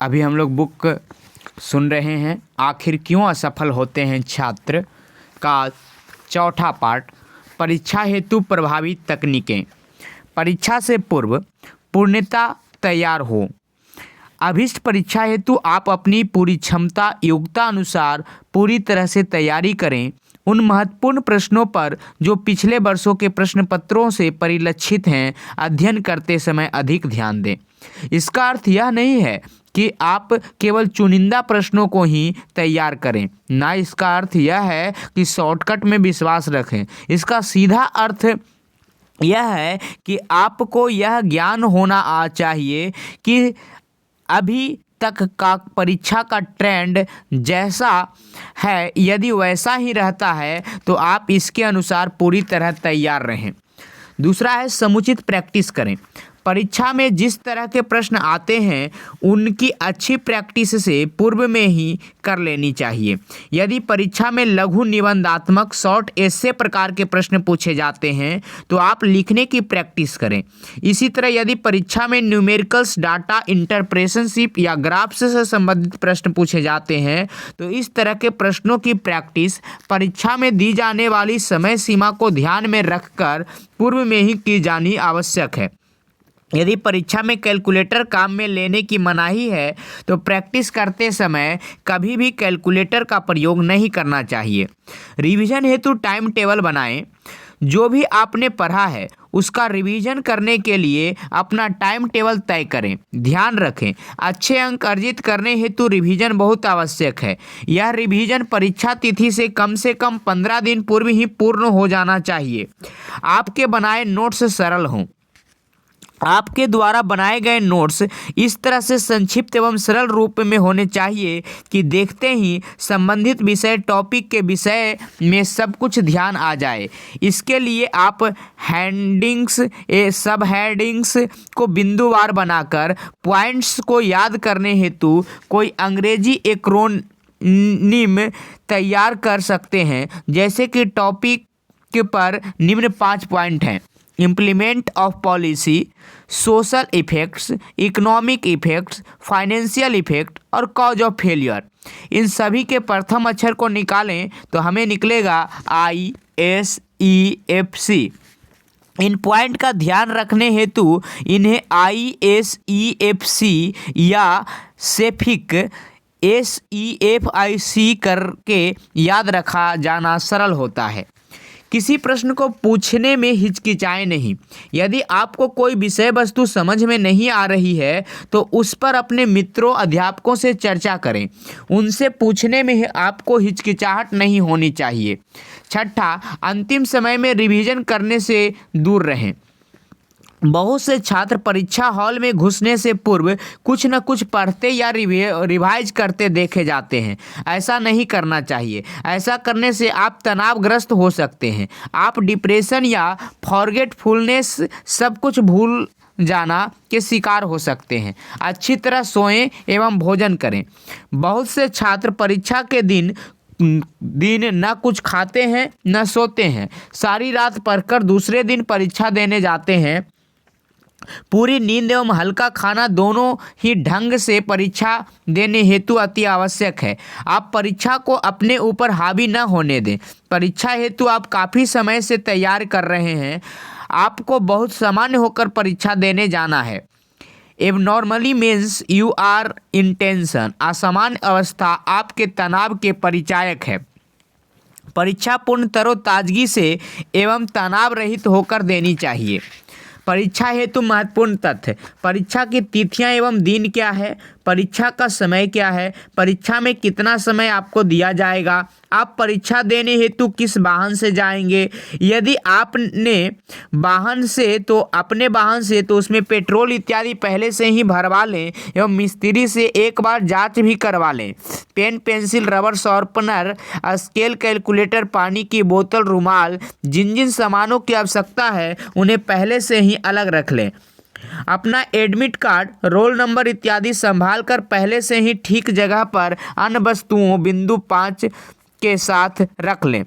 अभी हम लोग बुक सुन रहे हैं आखिर क्यों असफल होते हैं छात्र का चौथा पार्ट, परीक्षा हेतु प्रभावी तकनीकें। परीक्षा से पूर्व पूर्णतः तैयार हो। अभीष्ट परीक्षा हेतु आप अपनी पूरी क्षमता योग्यता अनुसार पूरी तरह से तैयारी करें। उन महत्वपूर्ण प्रश्नों पर जो पिछले वर्षों के प्रश्न पत्रों से परिलक्षित हैं, अध्ययन करते समय अधिक ध्यान दें। इसका अर्थ यह नहीं है कि आप केवल चुनिंदा प्रश्नों को ही तैयार करें, ना इसका अर्थ यह है कि शॉर्टकट में विश्वास रखें। इसका सीधा अर्थ यह है कि आपको यह ज्ञान होना चाहिए कि अभी तक का परीक्षा का ट्रेंड जैसा है, यदि वैसा ही रहता है तो आप इसके अनुसार पूरी तरह तैयार रहें। दूसरा है समुचित प्रैक्टिस करें। परीक्षा में जिस तरह के प्रश्न आते हैं उनकी अच्छी प्रैक्टिस से पूर्व में ही कर लेनी चाहिए। यदि परीक्षा में लघु निबंधात्मक शॉर्ट एसे प्रकार के प्रश्न पूछे जाते हैं तो आप लिखने की प्रैक्टिस करें। इसी तरह यदि परीक्षा में न्यूमेरिकल्स, डाटा इंटरप्रेशनशिप या ग्राफ्स से संबंधित प्रश्न पूछे जाते हैं तो इस तरह के प्रश्नों की प्रैक्टिस परीक्षा में दी जाने वाली समय सीमा को ध्यान में रखकर पूर्व में ही की जानी आवश्यक है। यदि परीक्षा में कैलकुलेटर काम में लेने की मनाही है तो प्रैक्टिस करते समय कभी भी कैलकुलेटर का प्रयोग नहीं करना चाहिए। रिवीजन हेतु टाइम टेबल बनाएं। जो भी आपने पढ़ा है उसका रिवीजन करने के लिए अपना टाइम टेबल तय करें। ध्यान रखें, अच्छे अंक अर्जित करने हेतु रिवीजन बहुत आवश्यक है। यह रिवीजन परीक्षा तिथि से कम 15 दिन पूर्व ही पूर्ण हो जाना चाहिए। आपके बनाए नोट्स सरल हों। आपके द्वारा बनाए गए नोट्स इस तरह से संक्षिप्त एवं सरल रूप में होने चाहिए कि देखते ही संबंधित विषय टॉपिक के विषय में सब कुछ ध्यान आ जाए। इसके लिए आप हेडिंग्स, सब हेडिंग्स को बिंदुवार बनाकर पॉइंट्स को याद करने हेतु कोई अंग्रेजी एक्रोनिम तैयार कर सकते हैं। जैसे कि टॉपिक पर निम्न 5 पॉइंट हैं: implement of policy, social effects, economic effects, financial effect और कॉज ऑफ फेलियर। इन सभी के प्रथम अक्षर को निकालें तो हमें निकलेगा ISEFC। इन पॉइंट का ध्यान रखने हेतु इन्हें ISEFC या सेफिक SEFIC करके याद रखा जाना सरल होता है। किसी प्रश्न को पूछने में हिचकिचाएं नहीं। यदि आपको कोई विषय वस्तु समझ में नहीं आ रही है तो उस पर अपने मित्रों, अध्यापकों से चर्चा करें। उनसे पूछने में आपको हिचकिचाहट नहीं होनी चाहिए। छठा, अंतिम समय में रिवीजन करने से दूर रहें। बहुत से छात्र परीक्षा हॉल में घुसने से पूर्व कुछ न कुछ पढ़ते या रिवाइज करते देखे जाते हैं। ऐसा नहीं करना चाहिए। ऐसा करने से आप तनावग्रस्त हो सकते हैं। आप डिप्रेशन या फॉरगेटफुलनेस, सब कुछ भूल जाना के शिकार हो सकते हैं। अच्छी तरह सोएं एवं भोजन करें। बहुत से छात्र परीक्षा के दिन न कुछ खाते हैं न सोते हैं। सारी रात पढ़कर दूसरे दिन परीक्षा देने जाते हैं। पूरी नींद एवं हल्का खाना दोनों ही ढंग से परीक्षा देने हेतु अति आवश्यक है। आप परीक्षा को अपने ऊपर हावी न होने दें। परीक्षा हेतु आप काफ़ी समय से तैयार कर रहे हैं। आपको बहुत सामान्य होकर परीक्षा देने जाना है। Abnormally means you are in tension. असामान्य अवस्था आपके तनाव के परिचायक है। परीक्षा पूर्ण तरोताजगी से एवं तनाव रहित होकर देनी चाहिए। परीक्षा हेतु महत्वपूर्ण तथ्य: परीक्षा की तिथियां एवं दिन क्या है, परीक्षा का समय क्या है, परीक्षा में कितना समय आपको दिया जाएगा, आप परीक्षा देने हेतु किस वाहन से जाएंगे, यदि आपने वाहन से तो अपने वाहन से तो उसमें पेट्रोल इत्यादि पहले से ही भरवा लें एवं मिस्त्री से एक बार जांच भी करवा लें। Pen, pencil, rubber sharpener, scale, calculator, पानी की बोतल, रुमाल, जिन जिन सामानों की आवश्यकता है उन्हें पहले से ही अलग रख लें। अपना एडमिट कार्ड, रोल नंबर इत्यादि संभाल कर पहले से ही ठीक जगह पर अन्य वस्तुओं बिंदु 5 के साथ रख लें।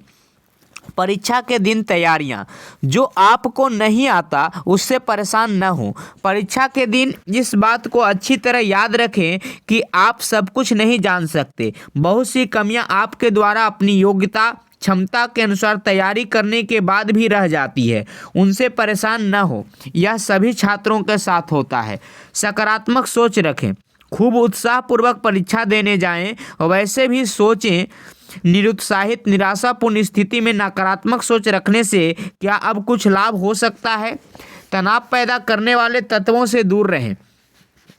परीक्षा के दिन तैयारियां। जो आपको नहीं आता उससे परेशान न हो। परीक्षा के दिन इस बात को अच्छी तरह याद रखें कि आप सब कुछ नहीं जान सकते। बहुत सी कमियां आपके द्वारा अपनी योग्यता क्षमता के अनुसार तैयारी करने के बाद भी रह जाती है, उनसे परेशान न हो। यह सभी छात्रों के साथ होता है। सकारात्मक सोच रखें, खूब उत्साहपूर्वक परीक्षा देने जाएं। वैसे भी सोचें, निरुत्साहित निराशापूर्ण स्थिति में नकारात्मक सोच रखने से क्या अब कुछ लाभ हो सकता है? तनाव पैदा करने वाले तत्वों से दूर रहें।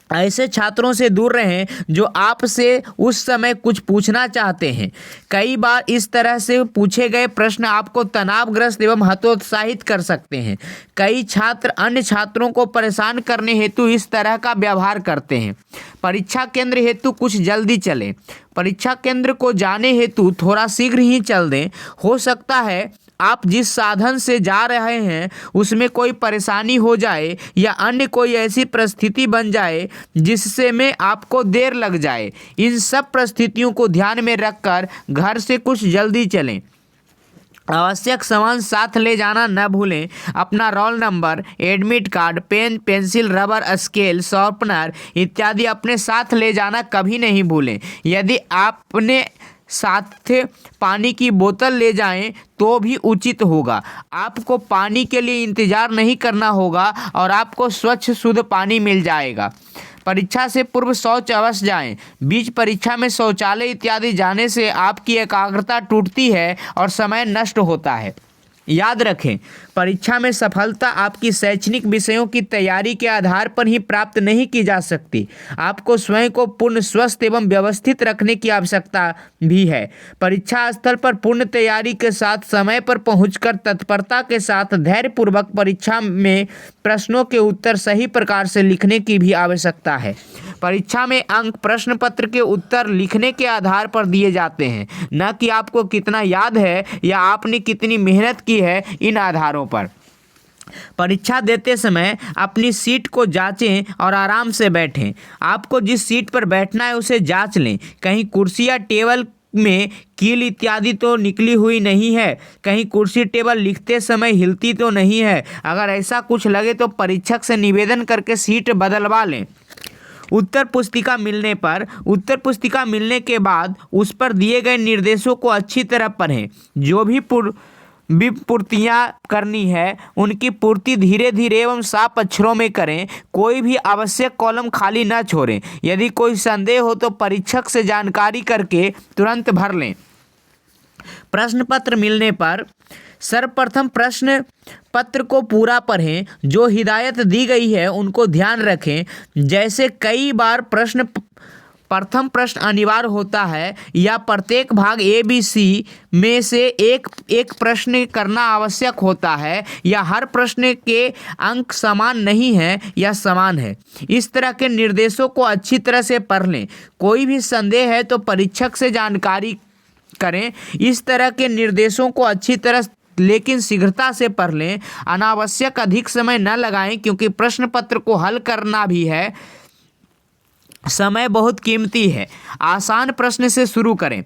ऐसे छात्रों से दूर रहें जो आपसे उस समय कुछ पूछना चाहते हैं। कई बार इस तरह से पूछे गए प्रश्न आपको तनावग्रस्त एवं हतोत्साहित कर सकते हैं। कई छात्र अन्य छात्रों को परेशान करने हेतु इस तरह का व्यवहार करते हैं। परीक्षा केंद्र हेतु कुछ जल्दी चलें। परीक्षा केंद्र को जाने हेतु थोड़ा शीघ्र ही चल दें। हो सकता है आप जिस साधन से जा रहे हैं उसमें कोई परेशानी हो जाए या अन्य कोई ऐसी परिस्थिति बन जाए जिससे में आपको देर लग जाए। इन सब परिस्थितियों को ध्यान में रखकर घर से कुछ जल्दी चलें। आवश्यक सामान साथ ले जाना न भूलें। अपना roll number, admit card, pen, pencil, rubber, scale, sharpener इत्यादि अपने साथ ले जाना कभी नहीं भूलें। यदि आपने साथ पानी की बोतल ले जाएं तो भी उचित होगा। आपको पानी के लिए इंतज़ार नहीं करना होगा और आपको स्वच्छ शुद्ध पानी मिल जाएगा। परीक्षा से पूर्व शौच अवश्य जाएं। बीच परीक्षा में शौचालय इत्यादि जाने से आपकी एकाग्रता टूटती है और समय नष्ट होता है। याद रखें, परीक्षा में सफलता आपकी शैक्षणिक विषयों की तैयारी के आधार पर ही प्राप्त नहीं की जा सकती। आपको स्वयं को पूर्ण स्वस्थ एवं व्यवस्थित रखने की आवश्यकता भी है। परीक्षा स्थल पर पूर्ण तैयारी के साथ समय पर पहुंचकर तत्परता के साथ धैर्यपूर्वक परीक्षा में प्रश्नों के उत्तर सही प्रकार से लिखने की भी आवश्यकता है। परीक्षा में अंक प्रश्न पत्र के उत्तर लिखने के आधार पर दिए जाते हैं, न कि आपको कितना याद है या आपने कितनी मेहनत की है। इन आधारों पर परीक्षा देते समय अपनी सीट को जांचें और आराम से बैठें। आपको जिस सीट पर बैठना है उसे जांच लें। कहीं कुर्सी या टेबल में कील इत्यादि तो निकली हुई नहीं है। कहीं कुर्सी टेबल लिखते समय हिलती तो नहीं है। अगर ऐसा कुछ लगे तो परीक्षक से निवेदन करके सीट बदलवा लें। उत्तर पुस्तिका मिलने के बाद उस पर दिए गए निर्देशों को अच्छी तरह पढ़ें। जो भी पूर्तियाँ करनी है उनकी पूर्ति धीरे धीरे एवं साफ अक्षरों में करें। कोई भी आवश्यक कॉलम खाली न छोड़ें। यदि कोई संदेह हो तो परीक्षक से जानकारी करके तुरंत भर लें। प्रश्न पत्र मिलने पर सर्वप्रथम प्रश्न पत्र को पूरा पढ़ें। जो हिदायत दी गई है उनको ध्यान रखें। जैसे कई बार प्रथम प्रश्न अनिवार्य होता है या प्रत्येक भाग ABC में से एक प्रश्न करना आवश्यक होता है या हर प्रश्न के अंक समान नहीं है या समान है। इस तरह के निर्देशों को अच्छी तरह से पढ़ लें। कोई भी संदेह है तो परीक्षक से जानकारी करें। इस तरह के निर्देशों को अच्छी तरह लेकिन शीघ्रता से पढ़ लें। अनावश्यक अधिक समय न लगाएं क्योंकि प्रश्न पत्र को हल करना भी है। समय बहुत कीमती है। आसान प्रश्न से शुरू करें।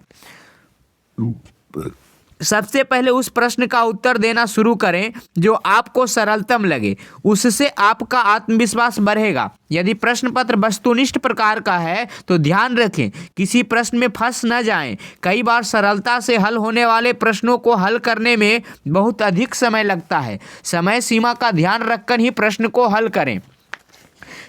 सबसे पहले उस प्रश्न का उत्तर देना शुरू करें जो आपको सरलतम लगे। उससे आपका आत्मविश्वास बढ़ेगा। यदि प्रश्न पत्र वस्तुनिष्ठ प्रकार का है तो ध्यान रखें किसी प्रश्न में फंस न जाएं। कई बार सरलता से हल होने वाले प्रश्नों को हल करने में बहुत अधिक समय लगता है। समय सीमा का ध्यान रखकर ही प्रश्न को हल करें।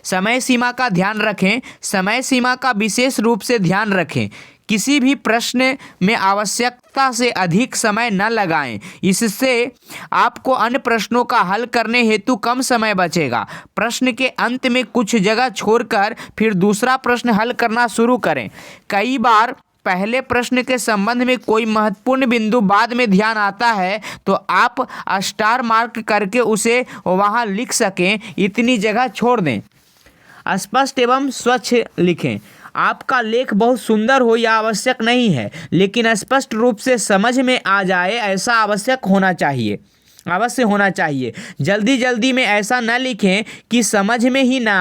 समय सीमा का ध्यान रखें। समय सीमा का विशेष रूप से ध्यान रखें। किसी भी प्रश्न में आवश्यकता से अधिक समय न लगाएं। इससे आपको अन्य प्रश्नों का हल करने हेतु कम समय बचेगा। प्रश्न के अंत में कुछ जगह छोड़कर फिर दूसरा प्रश्न हल करना शुरू करें। कई बार पहले प्रश्न के संबंध में कोई महत्वपूर्ण बिंदु बाद में ध्यान आता है तो आप स्टार मार्क करके उसे वहां लिख सकें। इतनी जगह छोड़ दें। स्पष्ट एवं स्वच्छ लिखें। आपका लेख बहुत सुंदर हो यह आवश्यक नहीं है, लेकिन स्पष्ट रूप से समझ में आ जाए ऐसा आवश्यक होना चाहिए। अवश्य होना चाहिए। जल्दी जल्दी में ऐसा न लिखें कि समझ में ही ना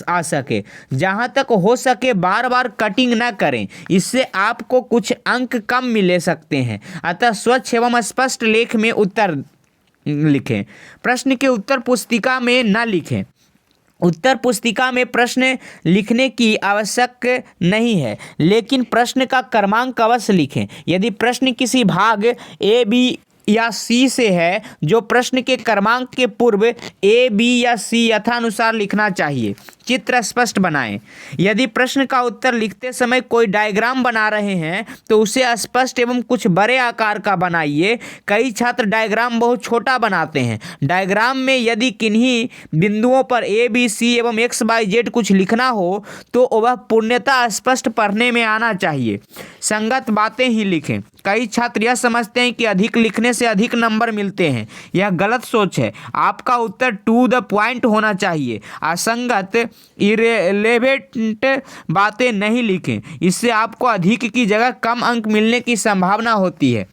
आ सके। जहाँ तक हो सके बार बार कटिंग न करें, इससे आपको कुछ अंक कम मिल सकते हैं। अतः स्वच्छ एवं स्पष्ट लेख में उत्तर लिखें। प्रश्न के उत्तर पुस्तिका में न लिखें। उत्तर पुस्तिका में प्रश्न लिखने की आवश्यक नहीं है, लेकिन प्रश्न का क्रमांक अवश्य लिखें। यदि प्रश्न किसी भाग ए, बी या सी से है, जो प्रश्न के क्रमांक के पूर्व ए, बी या सी यथानुसार लिखना चाहिए। चित्र स्पष्ट बनाएं। यदि प्रश्न का उत्तर लिखते समय कोई डायग्राम बना रहे हैं तो उसे स्पष्ट एवं कुछ बड़े आकार का बनाइए। कई छात्र डायग्राम बहुत छोटा बनाते हैं। डायग्राम में यदि किन्हीं बिंदुओं पर ए, बी, सी एवं एक्स, वाई, जेड कुछ लिखना हो तो वह पूर्णतः स्पष्ट पढ़ने में आना चाहिए। संगत बातें ही लिखें। कई छात्र यह समझते हैं कि अधिक लिखने से अधिक नंबर मिलते हैं। यह गलत सोच है। आपका उत्तर टू द पॉइंट होना चाहिए। असंगत, इररिलेवेंट बातें नहीं लिखें, इससे आपको अधिक की जगह कम अंक मिलने की संभावना होती है।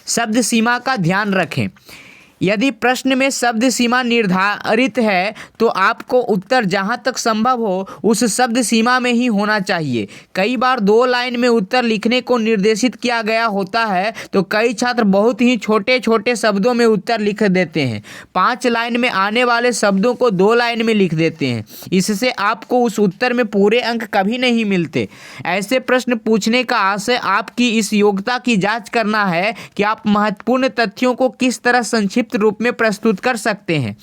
शब्द सीमा का ध्यान रखें। यदि प्रश्न में शब्द सीमा निर्धारित है तो आपको उत्तर जहां तक संभव हो उस शब्द सीमा में ही होना चाहिए। कई बार 2 लाइन में उत्तर लिखने को निर्देशित किया गया होता है तो कई छात्र बहुत ही छोटे छोटे शब्दों में उत्तर लिख देते हैं। 5 लाइन में आने वाले शब्दों को 2 लाइन में लिख देते हैं। इससे आपको उस उत्तर में पूरे अंक कभी नहीं मिलते। ऐसे प्रश्न पूछने का आशय आपकी इस योग्यता की जांच करना है कि आप महत्वपूर्ण तथ्यों को किस तरह संक्षिप्त रूप में प्रस्तुत कर सकते हैं।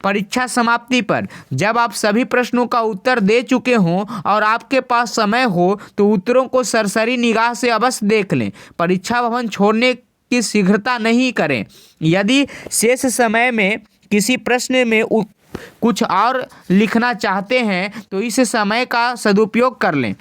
परीक्षा समाप्ति पर जब आप सभी प्रश्नों का उत्तर दे चुके हों और आपके पास समय हो तो उत्तरों को सरसरी निगाह से अवश्य देख लें। परीक्षा भवन छोड़ने की शीघ्रता नहीं करें। यदि शेष समय में किसी प्रश्न में कुछ और लिखना चाहते हैं तो इस समय का सदुपयोग कर लें।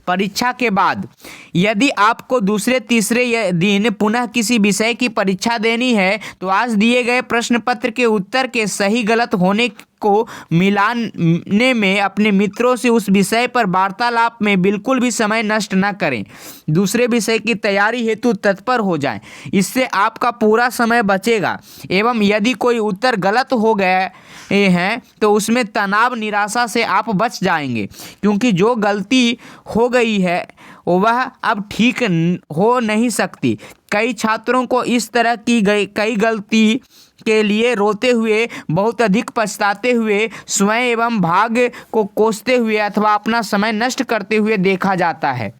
परीक्षा के बाद यदि आपको दूसरे तीसरे दिन पुनः किसी विषय की परीक्षा देनी है तो आज दिए गए प्रश्न पत्र के उत्तर के सही गलत होने को मिलाने में अपने मित्रों से उस विषय पर वार्तालाप में बिल्कुल भी समय नष्ट न करें। दूसरे विषय की तैयारी हेतु तत्पर हो जाएं। इससे आपका पूरा समय बचेगा एवं यदि कोई उत्तर गलत हो गए हैं तो उसमें तनाव निराशा से आप बच जाएंगे, क्योंकि जो गलती हो गई है वह अब ठीक हो नहीं सकती। कई छात्रों को इस तरह की कई गलती के लिए रोते हुए, बहुत अधिक पछताते हुए, स्वयं एवं भाग्य को कोसते हुए अथवा अपना समय नष्ट करते हुए देखा जाता है।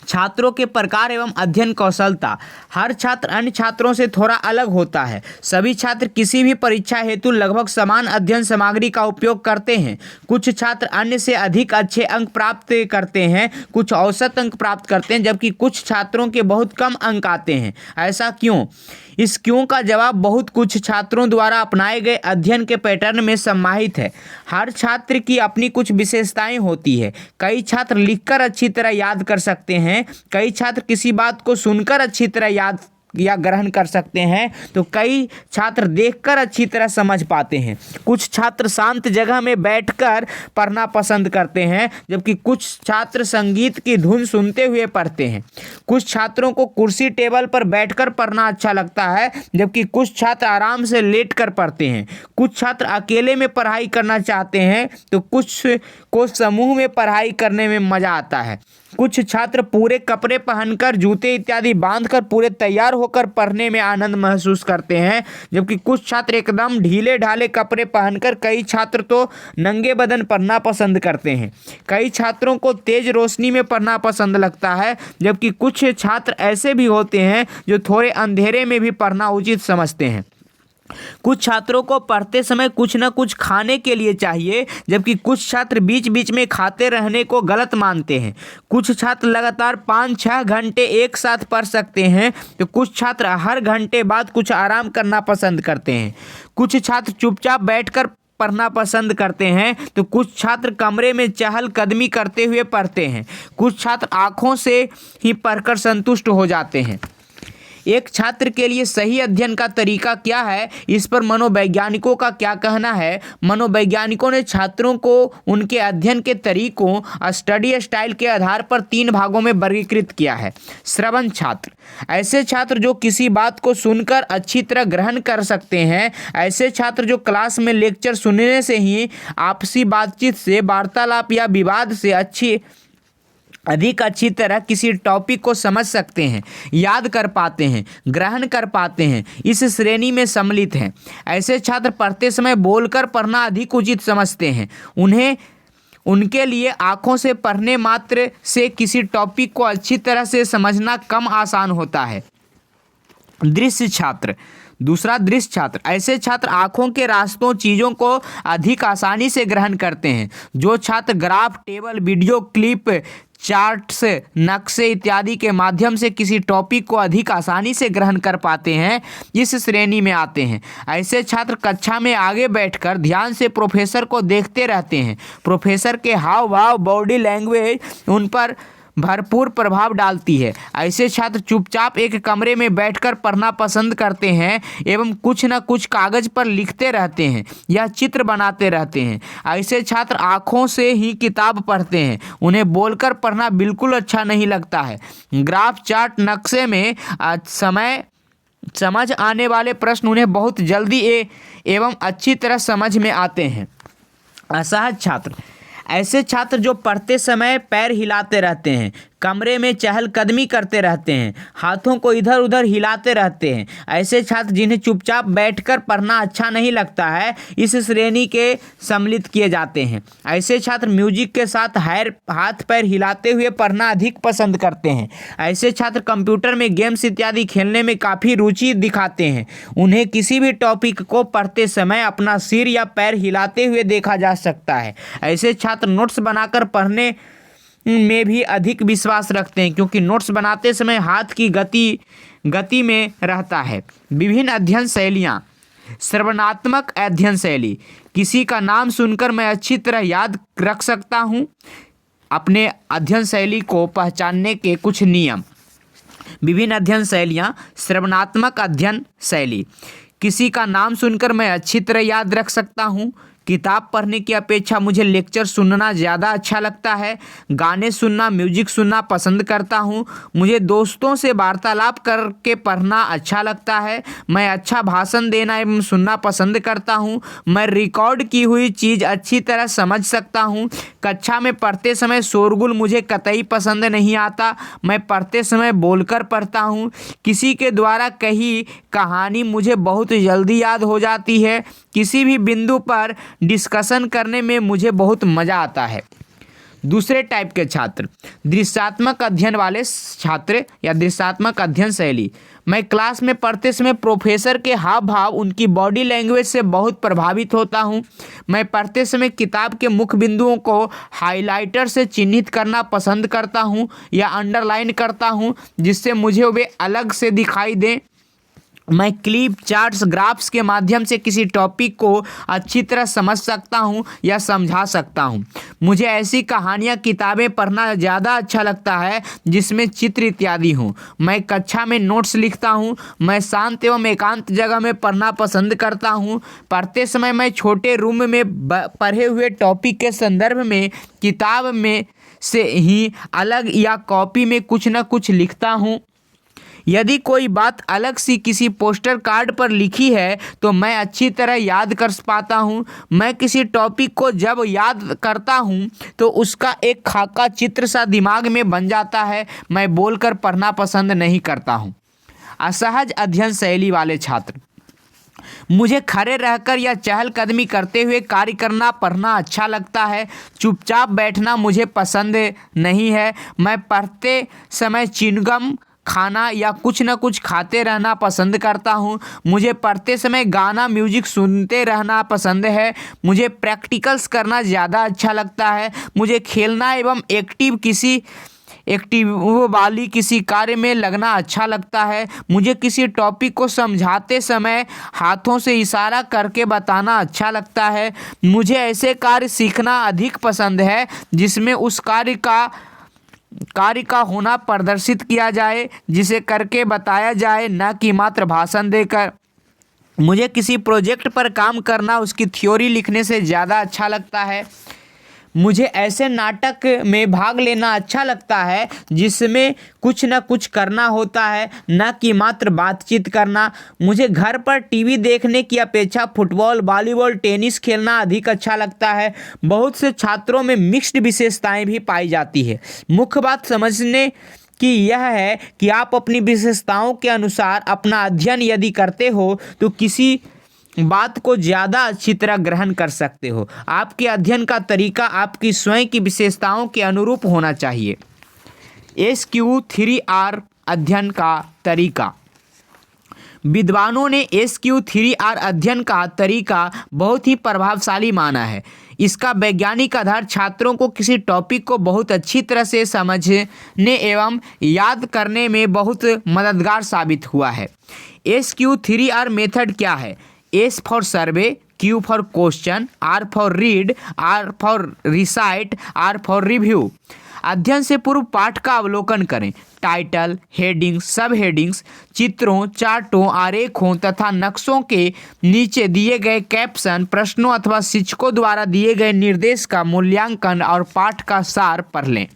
छात्रों के प्रकार एवं अध्ययन कौशलता। हर छात्र अन्य छात्रों से थोड़ा अलग होता है। सभी छात्र किसी भी परीक्षा हेतु लगभग समान अध्ययन सामग्री का उपयोग करते हैं। कुछ छात्र अन्य से अधिक अच्छे अंक प्राप्त करते हैं, कुछ औसत अंक प्राप्त करते हैं, जबकि कुछ छात्रों के बहुत कम अंक आते हैं। ऐसा क्यों? इस क्यों का जवाब बहुत कुछ छात्रों द्वारा अपनाए गए अध्ययन के पैटर्न में समाहित है। हर छात्र की अपनी कुछ विशेषताएं होती है। कई छात्र लिखकर अच्छी तरह याद कर सकते हैं, कई छात्र किसी बात को सुनकर अच्छी तरह याद या ग्रहण कर सकते हैं, तो कई छात्र देखकर अच्छी तरह समझ पाते हैं। कुछ छात्र शांत जगह में बैठकर पढ़ना पसंद करते हैं, जबकि कुछ छात्र संगीत की धुन सुनते हुए पढ़ते हैं। कुछ छात्रों को कुर्सी टेबल पर बैठकर पढ़ना अच्छा लगता है, जबकि कुछ छात्र आराम से लेटकर पढ़ते हैं। कुछ छात्र अकेले में पढ़ाई करना चाहते हैं तो कुछ को समूह में पढ़ाई करने में मजा आता है। कुछ छात्र पूरे कपड़े पहनकर, जूते इत्यादि बांधकर पूरे तैयार होकर पढ़ने में आनंद महसूस करते हैं, जबकि कुछ छात्र एकदम ढीले ढाले कपड़े पहनकर, कई छात्र तो नंगे बदन पढ़ना पसंद करते हैं। कई छात्रों को तेज रोशनी में पढ़ना पसंद लगता है, जबकि कुछ छात्र ऐसे भी होते हैं जो थोड़े अंधेरे में भी पढ़ना उचित समझते हैं। कुछ छात्रों को पढ़ते समय कुछ न कुछ खाने के लिए चाहिए, जबकि कुछ छात्र बीच बीच में खाते रहने को गलत मानते हैं। कुछ छात्र लगातार 5-6 घंटे एक साथ पढ़ सकते हैं, तो कुछ छात्र हर घंटे बाद कुछ आराम करना पसंद करते हैं। कुछ छात्र चुपचाप बैठकर पढ़ना पसंद करते हैं, तो कुछ छात्र कमरे में चहलकदमी करते हुए पढ़ते हैं। कुछ छात्र आँखों से ही पढ़कर संतुष्ट हो जाते हैं। एक छात्र के लिए सही अध्ययन का तरीका क्या है, इस पर मनोवैज्ञानिकों का क्या कहना है। मनोवैज्ञानिकों ने छात्रों को उनके अध्ययन के तरीकों, स्टडी स्टाइल के आधार पर 3 भागों में वर्गीकृत किया है। श्रवण छात्र, ऐसे छात्र जो किसी बात को सुनकर अच्छी तरह ग्रहण कर सकते हैं। ऐसे छात्र जो क्लास में लेक्चर सुनने से ही आपसी बातचीत से, वार्तालाप या विवाद से अधिक अच्छी तरह किसी टॉपिक को समझ सकते हैं, याद कर पाते हैं, ग्रहण कर पाते हैं, इस श्रेणी में सम्मिलित हैं। ऐसे छात्र पढ़ते समय बोलकर पढ़ना अधिक उचित समझते हैं। उनके लिए आँखों से पढ़ने मात्र से किसी टॉपिक को अच्छी तरह से समझना कम आसान होता है। दृश्य छात्र, दूसरा दृश्य छात्र, ऐसे छात्र आँखों के रास्तों चीज़ों को अधिक आसानी से ग्रहण करते हैं। जो छात्र graph, table, video clip, charts, नक्शे इत्यादि के माध्यम से किसी टॉपिक को अधिक आसानी से ग्रहण कर पाते हैं, इस श्रेणी में आते हैं। ऐसे छात्र कक्षा में आगे बैठकर ध्यान से प्रोफेसर को देखते रहते हैं। प्रोफेसर के हाव भाव, बॉडी लैंग्वेज उन पर भरपूर प्रभाव डालती है। ऐसे छात्र चुपचाप एक कमरे में बैठकर पढ़ना पसंद करते हैं एवं कुछ न कुछ कागज पर लिखते रहते हैं या चित्र बनाते रहते हैं। ऐसे छात्र आँखों से ही किताब पढ़ते हैं। उन्हें बोलकर पढ़ना बिल्कुल अच्छा नहीं लगता है। ग्राफ, चार्ट, नक्शे में समझ आने वाले प्रश्न उन्हें बहुत जल्दी एवं अच्छी तरह समझ में आते हैं। असहज छात्र, ऐसे छात्र जो पढ़ते समय पैर हिलाते रहते हैं, कमरे में चहलकदमी करते रहते हैं, हाथों को इधर उधर हिलाते रहते हैं। ऐसे छात्र जिन्हें चुपचाप बैठकर पढ़ना अच्छा नहीं लगता है, इस श्रेणी के सम्मिलित किए जाते हैं। ऐसे छात्र म्यूजिक के साथ हाथ पैर हिलाते हुए पढ़ना अधिक पसंद करते हैं। ऐसे छात्र कंप्यूटर में गेम्स इत्यादि खेलने में काफ़ी रुचि दिखाते हैं। उन्हें किसी भी टॉपिक को पढ़ते समय अपना सिर या पैर हिलाते हुए देखा जा सकता है। ऐसे छात्र नोट्स बनाकर पढ़ने में भी अधिक विश्वास रखते हैं, क्योंकि नोट्स बनाते समय हाथ की गति में रहता है। विभिन्न अध्ययन शैलियाँ। श्रवणात्मक अध्ययन शैली, किसी का नाम सुनकर मैं अच्छी तरह याद रख सकता हूँ। अपने अध्ययन शैली को पहचानने के कुछ नियम। विभिन्न अध्ययन शैलियाँ। श्रवणात्मक अध्ययन शैली, किसी का नाम सुनकर मैं अच्छी तरह याद रख सकता हूँ। किताब पढ़ने की अपेक्षा मुझे लेक्चर सुनना ज़्यादा अच्छा लगता है। गाने सुनना, म्यूजिक सुनना पसंद करता हूँ। मुझे दोस्तों से वार्तालाप करके पढ़ना अच्छा लगता है। मैं अच्छा भाषण देना एवं सुनना पसंद करता हूँ। मैं रिकॉर्ड की हुई चीज़ अच्छी तरह समझ सकता हूँ। कक्षा में पढ़ते समय शोरगुल मुझे कतई पसंद नहीं आता। मैं पढ़ते समय बोलकर पढ़ता हूँ। किसी के द्वारा कही कहानी मुझे बहुत जल्दी याद हो जाती है। किसी भी बिंदु पर डिस्कशन करने में मुझे बहुत मज़ा आता है। दूसरे टाइप के छात्र, दृश्यात्मक अध्ययन वाले छात्र या दृश्यात्मक अध्ययन शैली। मैं क्लास में पढ़ते समय प्रोफेसर के हाव भाव, उनकी बॉडी लैंग्वेज से बहुत प्रभावित होता हूँ। मैं पढ़ते समय किताब के मुख्य बिंदुओं को हाइलाइटर से चिन्हित करना पसंद करता हूँ या अंडरलाइन करता हूँ, जिससे मुझे वे अलग से दिखाई दें। मैं क्लिप, चार्ट्स, ग्राफ्स के माध्यम से किसी टॉपिक को अच्छी तरह समझ सकता हूँ या समझा सकता हूँ। मुझे ऐसी कहानियाँ, किताबें पढ़ना ज़्यादा अच्छा लगता है जिसमें चित्र इत्यादि हों। मैं कक्षा में नोट्स लिखता हूँ। मैं शांत एवं एकांत जगह में पढ़ना पसंद करता हूँ। पढ़ते समय मैं छोटे रूम में पढ़े हुए टॉपिक के संदर्भ में किताब में से ही अलग या कॉपी में कुछ न कुछ लिखता हूँ। यदि कोई बात अलग सी किसी पोस्टर कार्ड पर लिखी है तो मैं अच्छी तरह याद कर पाता हूँ। मैं किसी टॉपिक को जब याद करता हूँ तो उसका एक खाका चित्र सा दिमाग में बन जाता है। मैं बोलकर पढ़ना पसंद नहीं करता हूँ। असहज अध्ययन शैली वाले छात्र, मुझे खड़े रहकर या चहलकदमी करते हुए कार्य करना, पढ़ना अच्छा लगता है। चुपचाप बैठना मुझे पसंद नहीं है। मैं पढ़ते समय च्युइंगम खाना या कुछ न कुछ खाते रहना पसंद करता हूँ। मुझे पढ़ते समय गाना, म्यूजिक सुनते रहना पसंद है। मुझे प्रैक्टिकल्स करना ज़्यादा अच्छा लगता है। मुझे खेलना एवं एक्टिव वाली किसी कार्य में लगना अच्छा लगता है। मुझे किसी टॉपिक को समझाते समय हाथों से इशारा करके बताना अच्छा लगता है। मुझे ऐसे कार्य सीखना अधिक पसंद है जिसमें उस कार्य का कार्य का होना प्रदर्शित किया जाए, जिसे करके बताया जाए, न कि मात्र भाषण देकर। मुझे किसी प्रोजेक्ट पर काम करना उसकी थ्योरी लिखने से ज़्यादा अच्छा लगता है। मुझे ऐसे नाटक में भाग लेना अच्छा लगता है जिसमें कुछ न कुछ करना होता है, न कि मात्र बातचीत करना। मुझे घर पर टीवी देखने की अपेक्षा फुटबॉल, वॉलीबॉल, टेनिस खेलना अधिक अच्छा लगता है। बहुत से छात्रों में मिक्स्ड विशेषताएं भी पाई जाती है। मुख्य बात समझने कि यह है कि आप अपनी विशेषताओं के अनुसार अपना अध्ययन यदि करते हो तो किसी बात को ज़्यादा अच्छी तरह ग्रहण कर सकते हो। आपके अध्ययन का तरीका आपकी स्वयं की विशेषताओं के अनुरूप होना चाहिए। SQ3R अध्ययन का तरीका। विद्वानों ने SQ3R अध्ययन का तरीका बहुत ही प्रभावशाली माना है। इसका वैज्ञानिक आधार छात्रों को किसी टॉपिक को बहुत अच्छी तरह से समझने एवं याद करने में बहुत मददगार साबित हुआ है। SQ3R मेथड क्या है? S for survey, Q for question, R for read, R for recite, R for review. अध्ययन से पूर्व पाठ का अवलोकन करें। टाइटल, हेडिंग्स, सब हेडिंग्स, चित्रों, चार्टों, आरेखों तथा नक्शों के नीचे दिए गए कैप्शन, प्रश्नों अथवा शिक्षकों द्वारा दिए गए निर्देश का मूल्यांकन और पाठ का सार पढ़ लें।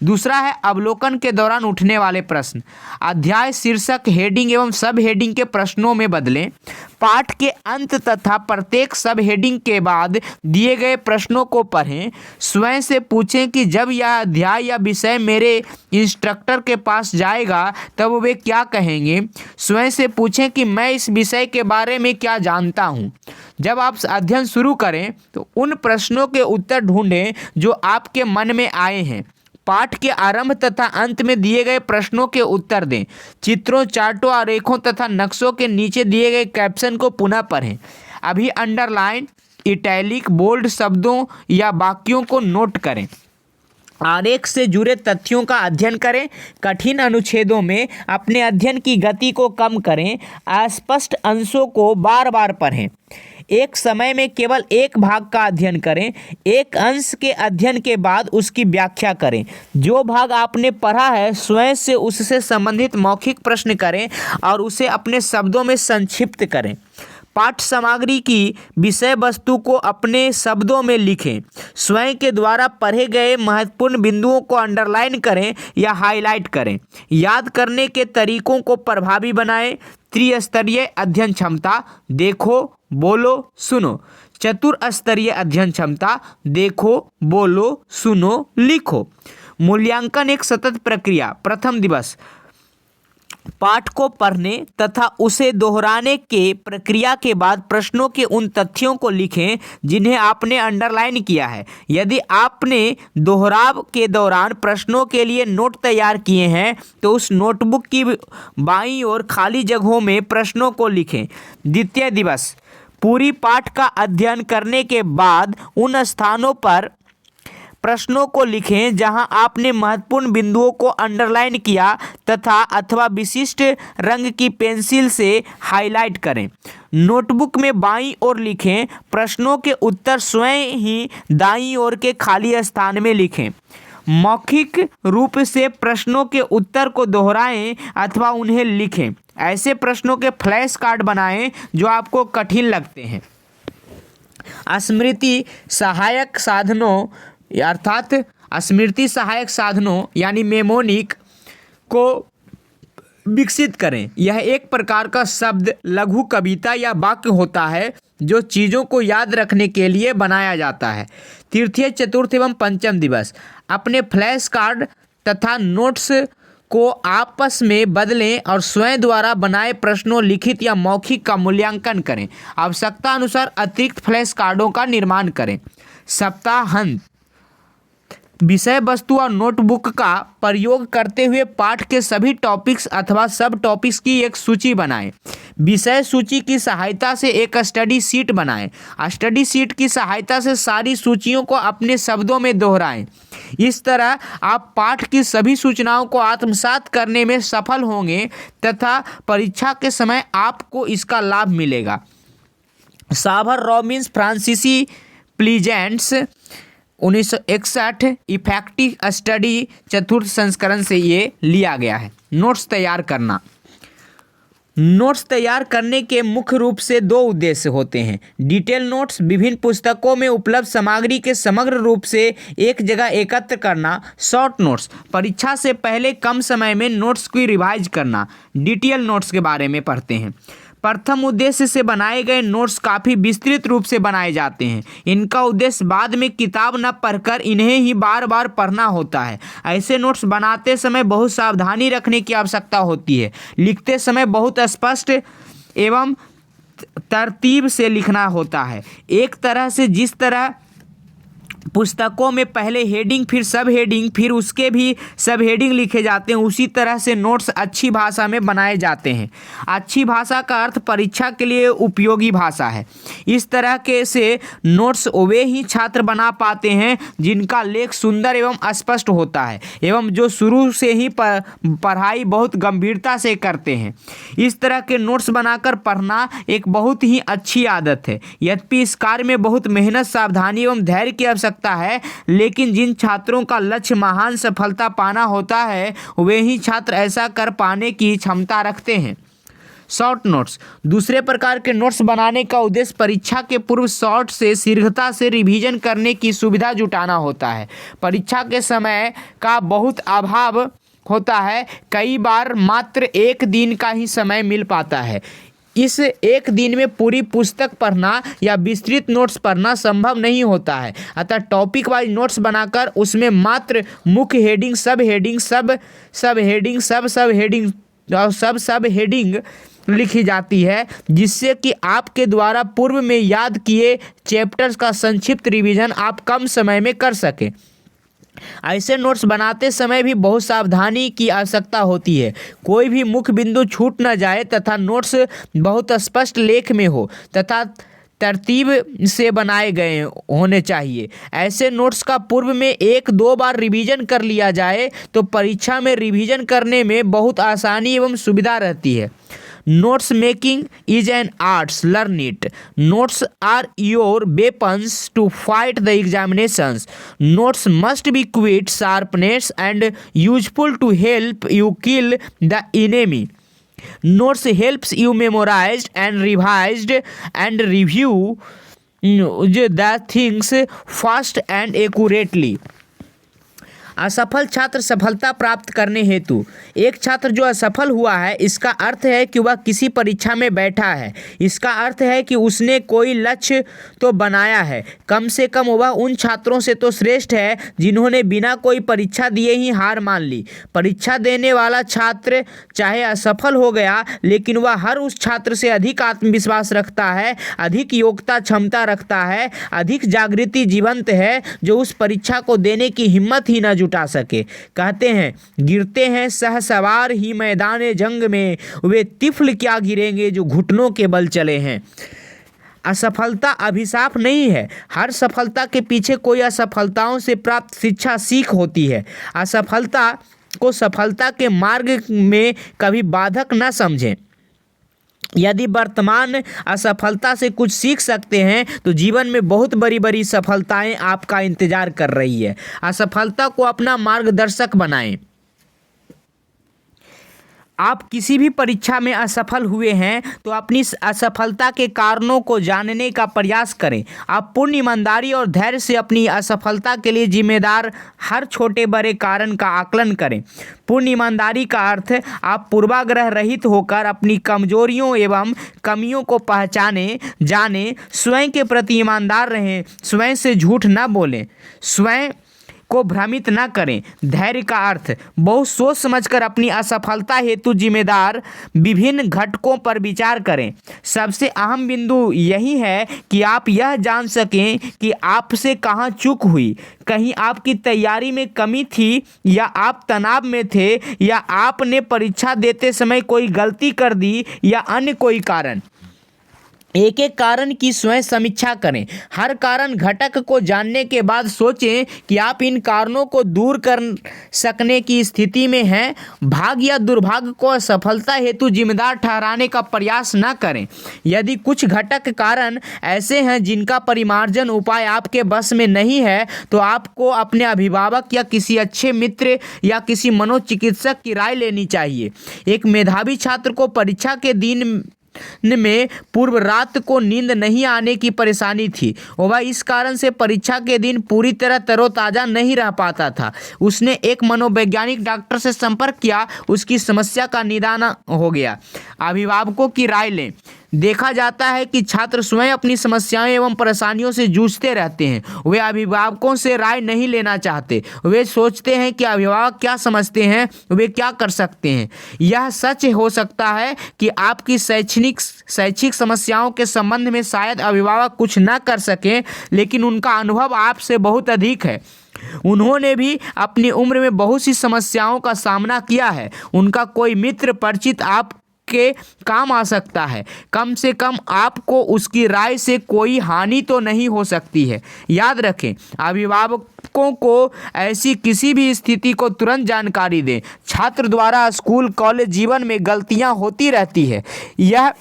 दूसरा है अवलोकन के दौरान उठने वाले प्रश्न। अध्याय शीर्षक, हेडिंग एवं सब हेडिंग के प्रश्नों में बदलें। पाठ के अंत तथा प्रत्येक सब हेडिंग के बाद दिए गए प्रश्नों को पढ़ें। स्वयं से पूछें कि जब यह अध्याय या विषय मेरे इंस्ट्रक्टर के पास जाएगा तब वे क्या कहेंगे। स्वयं से पूछें कि मैं इस विषय के बारे में क्या जानता हूँ। जब आप अध्ययन शुरू करें तो उन प्रश्नों के उत्तर ढूंढें जो आपके मन में आए हैं। पाठ के आरंभ तथा अंत में दिए गए प्रश्नों के उत्तर दें। चित्रों, चार्टों, आरेखों तथा नक्शों के नीचे दिए गए कैप्शन को पुनः पढ़ें। अभी अंडरलाइन, इटैलिक, बोल्ड शब्दों या वाक्यों को नोट करें। आरेख से जुड़े तथ्यों का अध्ययन करें। कठिन अनुच्छेदों में अपने अध्ययन की गति को कम करें। अस्पष्ट अंशों को बार बार पढ़ें। एक समय में केवल एक भाग का अध्ययन करें। एक अंश के अध्ययन के बाद उसकी व्याख्या करें। जो भाग आपने पढ़ा है स्वयं से उससे संबंधित मौखिक प्रश्न करें और उसे अपने शब्दों में संक्षिप्त करें। पाठ सामग्री की विषय वस्तु को अपने शब्दों में लिखें। स्वयं के द्वारा पढ़े गए महत्वपूर्ण बिंदुओं को अंडरलाइन करें या हाईलाइट करें। याद करने के तरीकों को प्रभावी बनाएं। त्रिस्तरीय अध्ययन क्षमता, देखो, बोलो, सुनो। चतुस्तरीय अध्ययन क्षमता, देखो, बोलो, सुनो, लिखो। मूल्यांकन एक सतत प्रक्रिया। प्रथम दिवस, पाठ को पढ़ने तथा उसे दोहराने के प्रक्रिया के बाद प्रश्नों के उन तथ्यों को लिखें जिन्हें आपने अंडरलाइन किया है। यदि आपने दोहराव के दौरान प्रश्नों के लिए नोट तैयार किए हैं तो उस नोटबुक की बाईं ओर खाली जगहों में प्रश्नों को लिखें। द्वितीय दिवस, पूरी पाठ का अध्ययन करने के बाद उन स्थानों पर प्रश्नों को लिखें जहां आपने महत्वपूर्ण बिंदुओं को अंडरलाइन किया तथा अथवा विशिष्ट रंग की पेंसिल से हाईलाइट करें। नोटबुक में बाईं ओर लिखें। प्रश्नों के उत्तर स्वयं ही दाईं ओर के खाली स्थान में लिखें। मौखिक रूप से प्रश्नों के उत्तर को दोहराएं अथवा उन्हें लिखें। ऐसे प्रश्नों के फ्लैश कार्ड बनाएं जो आपको कठिन लगते हैं। स्मृति सहायक साधनों अर्थात स्मृति सहायक साधनों यानी मेमोनिक को विकसित करें। यह एक प्रकार का शब्द, लघु कविता या वाक्य होता है जो चीज़ों को याद रखने के लिए बनाया जाता है। तृतीय, चतुर्थ एवं पंचम दिवस, अपने फ्लैश कार्ड तथा नोट्स को आपस में बदलें और स्वयं द्वारा बनाए प्रश्नों, लिखित या मौखिक का मूल्यांकन करें। आवश्यकता अनुसार अतिरिक्त फ्लैश कार्डों का निर्माण करें। सप्ताहांत, विषय वस्तु और नोटबुक का प्रयोग करते हुए पाठ के सभी टॉपिक्स अथवा सब टॉपिक्स की एक सूची बनाएं। विषय सूची की सहायता से एक स्टडी शीट बनाएं। स्टडी शीट की सहायता से सारी सूचियों को अपने शब्दों में दोहराएं। इस तरह आप पाठ की सभी सूचनाओं को आत्मसात करने में सफल होंगे तथा परीक्षा के समय आपको इसका लाभ मिलेगा। साभर, रॉबिन्स, फ्रांसीसी, प्लीजेंट्स 1961 इफेक्टिव स्टडी चतुर्थ संस्करण से ये लिया गया है। नोट्स तैयार करना। नोट्स तैयार करने के मुख्य रूप से दो उद्देश्य होते हैं। डिटेल नोट्स विभिन्न पुस्तकों में उपलब्ध सामग्री के समग्र रूप से एक जगह एकत्र करना। शॉर्ट नोट्स परीक्षा से पहले कम समय में नोट्स की रिवाइज करना। डिटेल नोट्स के बारे में पढ़ते हैं। प्रथम उद्देश्य से बनाए गए नोट्स काफ़ी विस्तृत रूप से बनाए जाते हैं। इनका उद्देश्य बाद में किताब न पढ़कर इन्हें ही बार बार पढ़ना होता है। ऐसे नोट्स बनाते समय बहुत सावधानी रखने की आवश्यकता होती है। लिखते समय बहुत स्पष्ट एवं तरतीब से लिखना होता है। एक तरह से जिस तरह पुस्तकों में पहले हेडिंग फिर सब हेडिंग फिर उसके भी सब हेडिंग लिखे जाते हैं, उसी तरह से नोट्स अच्छी भाषा में बनाए जाते हैं। अच्छी भाषा का अर्थ परीक्षा के लिए उपयोगी भाषा है। इस तरह के से नोट्स वे ही छात्र बना पाते हैं जिनका लेख सुंदर एवं स्पष्ट होता है एवं जो शुरू से ही पढ़ाई बहुत गंभीरता से करते हैं। इस तरह के नोट्स बनाकर पढ़ना एक बहुत ही अच्छी आदत है। यद्यपि इस कार्य में बहुत मेहनत, सावधानी एवं धैर्य की आवश्यकता है, लेकिन जिन छात्रों का लक्ष्य महान सफलता पाना होता है वे ही छात्र ऐसा कर पाने की क्षमता रखते हैं। Short notes. दूसरे प्रकार के नोट्स बनाने का उद्देश्य परीक्षा के पूर्व शॉर्ट से शीघ्रता से रिवीजन करने की सुविधा जुटाना होता है। परीक्षा के समय का बहुत अभाव होता है, कई बार मात्र एक दिन का ही समय मिल पाता है। इस एक दिन में पूरी पुस्तक पढ़ना या विस्तृत नोट्स पढ़ना संभव नहीं होता है। अतः टॉपिक वाइज नोट्स बनाकर उसमें मात्र मुख्य हेडिंग, सब हेडिंग, सब हेडिंग, सब हेडिंग और सब हेडिंग लिखी जाती है, जिससे कि आपके द्वारा पूर्व में याद किए चैप्टर्स का संक्षिप्त रिवीजन आप कम समय में कर सकें। ऐसे नोट्स बनाते समय भी बहुत सावधानी की आवश्यकता होती है। कोई भी मुख्य बिंदु छूट न जाए तथा नोट्स बहुत स्पष्ट लेख में हो तथा तरतीब से बनाए गए होने चाहिए। ऐसे नोट्स का पूर्व में 1-2 बार रिवीजन कर लिया जाए तो परीक्षा में रिवीजन करने में बहुत आसानी एवं सुविधा रहती है। Notes making is an art. Learn it. Notes are your weapons to fight the examinations. Notes must be quick, sharpness and useful to help you kill the enemy. Notes helps you memorize and revised and review the things fast and accurately. असफल छात्र सफलता प्राप्त करने हेतु। एक छात्र जो असफल हुआ है इसका अर्थ है कि वह किसी परीक्षा में बैठा है। इसका अर्थ है कि उसने कोई लक्ष्य तो बनाया है। कम से कम वह उन छात्रों से तो श्रेष्ठ है जिन्होंने बिना कोई परीक्षा दिए ही हार मान ली। परीक्षा देने वाला छात्र चाहे असफल हो गया, लेकिन वह हर उस छात्र से अधिक आत्मविश्वास रखता है, अधिक योग्यता क्षमता रखता है, अधिक जागृति जीवंत है, जो उस परीक्षा को देने की हिम्मत ही न जुटा सके। कहते हैं, गिरते हैं सहसवार ही मैदान जंग में, वे तिफल क्या गिरेंगे जो घुटनों के बल चले हैं। असफलता अभिशाप नहीं है। हर सफलता के पीछे कोई असफलताओं से प्राप्त शिक्षा सीख होती है। असफलता को सफलता के मार्ग में कभी बाधक न समझें। यदि वर्तमान असफलता से कुछ सीख सकते हैं तो जीवन में बहुत बड़ी बड़ी सफलताएं आपका इंतजार कर रही है। असफलता को अपना मार्गदर्शक बनाएं। आप किसी भी परीक्षा में असफल हुए हैं तो अपनी असफलता के कारणों को जानने का प्रयास करें। आप पूर्ण ईमानदारी और धैर्य से अपनी असफलता के लिए जिम्मेदार हर छोटे बड़े कारण का आकलन करें। पूर्ण ईमानदारी का अर्थ आप पूर्वाग्रह रहित होकर अपनी कमजोरियों एवं कमियों को पहचानें, जानें, स्वयं के प्रति ईमानदार रहें, स्वयं से झूठ न बोलें, स्वयं को भ्रमित न करें। धैर्य का अर्थ बहुत सोच समझकर अपनी असफलता हेतु जिम्मेदार विभिन्न घटकों पर विचार करें। सबसे अहम बिंदु यही है कि आप यह जान सकें कि आपसे कहाँ चूक हुई। कहीं आपकी तैयारी में कमी थी, या आप तनाव में थे, या आपने परीक्षा देते समय कोई गलती कर दी, या अन्य कोई कारण। एक एक कारण की स्वयं समीक्षा करें। हर कारण घटक को जानने के बाद सोचें कि आप इन कारणों को दूर कर सकने की स्थिति में हैं। भाग्य या दुर्भाग्य को असफलता हेतु जिम्मेदार ठहराने का प्रयास न करें। यदि कुछ घटक कारण ऐसे हैं जिनका परिमार्जन उपाय आपके बस में नहीं है, तो आपको अपने अभिभावक या किसी अच्छे मित्र या किसी मनोचिकित्सक की राय लेनी चाहिए। एक मेधावी छात्र को परीक्षा के दिन में पूर्व रात को नींद नहीं आने की परेशानी थी। वह इस कारण से परीक्षा के दिन पूरी तरह तरोताज़ा नहीं रह पाता था। उसने एक मनोवैज्ञानिक डॉक्टर से संपर्क किया। उसकी समस्या का निदान हो गया। अभिभावकों की राय लें। देखा जाता है कि छात्र स्वयं अपनी समस्याओं एवं परेशानियों से जूझते रहते हैं। वे अभिभावकों से राय नहीं लेना चाहते। वे सोचते हैं कि अभिभावक क्या समझते हैं, वे क्या कर सकते हैं। यह सच हो सकता है कि आपकी शैक्षिक समस्याओं के संबंध में शायद अभिभावक कुछ न कर सकें, लेकिन उनका अनुभव आपसे बहुत अधिक है। उन्होंने भी अपनी उम्र में बहुत सी समस्याओं का सामना किया है। उनका कोई मित्र परिचित आप के काम आ सकता है। कम से कम आपको उसकी राय से कोई हानि तो नहीं हो सकती है। याद रखें, अभिभावकों को ऐसी किसी भी स्थिति को तुरंत जानकारी दें। छात्र द्वारा स्कूल कॉलेज जीवन में गलतियां होती रहती है। यह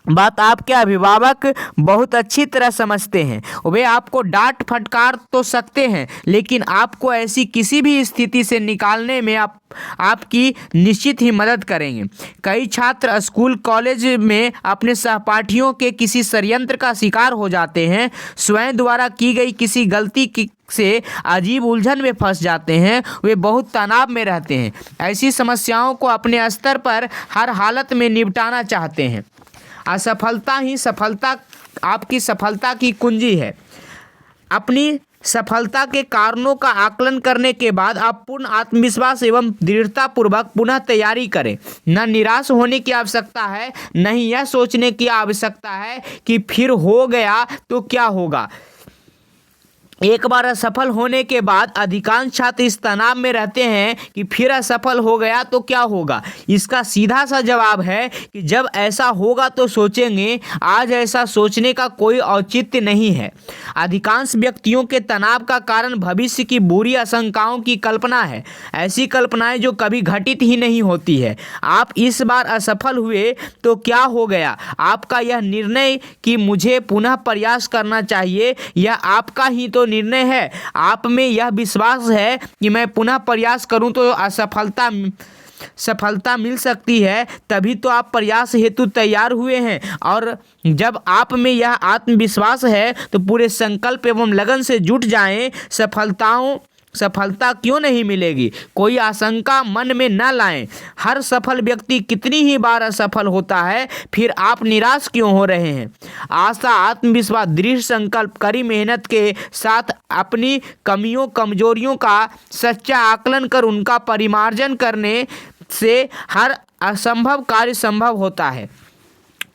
बात आपके अभिभावक बहुत अच्छी तरह समझते हैं। वे आपको डांट फटकार तो सकते हैं, लेकिन आपको ऐसी किसी भी स्थिति से निकालने में आपकी निश्चित ही मदद करेंगे। कई छात्र स्कूल कॉलेज में अपने सहपाठियों के किसी षड्यंत्र का शिकार हो जाते हैं। स्वयं द्वारा की गई किसी गलती से अजीब उलझन में फंस जाते हैं। वे बहुत तनाव में रहते हैं। ऐसी समस्याओं को अपने स्तर पर हर हालत में निपटाना चाहते हैं। असफलता ही सफलता आपकी सफलता की कुंजी है। अपनी सफलता के कारणों का आकलन करने के बाद आप पूर्ण आत्मविश्वास एवं दृढ़ता पूर्वक पुनः तैयारी करें। न निराश होने की आवश्यकता है, न ही यह सोचने की आवश्यकता है कि फिर हो गया तो क्या होगा। एक बार असफल होने के बाद अधिकांश छात्र इस तनाव में रहते हैं कि फिर असफल हो गया तो क्या होगा। इसका सीधा सा जवाब है कि जब ऐसा होगा तो सोचेंगे। आज ऐसा सोचने का कोई औचित्य नहीं है। अधिकांश व्यक्तियों के तनाव का कारण भविष्य की बुरी आशंकाओं की कल्पना है। ऐसी कल्पनाएं जो कभी घटित ही नहीं होती है। आप इस बार असफल हुए तो क्या हो गया। आपका यह निर्णय कि मुझे पुनः प्रयास करना चाहिए, यह आपका ही तो निर्णय है। आप में यह विश्वास है कि मैं पुनः प्रयास करूं तो सफलता मिल सकती है, तभी तो आप प्रयास हेतु तैयार हुए हैं। और जब आप में यह आत्मविश्वास है तो पूरे संकल्प एवं लगन से जुट जाएं। सफलता क्यों नहीं मिलेगी, कोई आशंका मन में न लाएं। हर सफल व्यक्ति कितनी ही बार असफल होता है, फिर आप निराश क्यों हो रहे हैं। आशा, आत्मविश्वास, दृढ़ संकल्प, कड़ी मेहनत के साथ अपनी कमियों कमजोरियों का सच्चा आकलन कर उनका परिमार्जन करने से हर असंभव कार्य संभव होता है।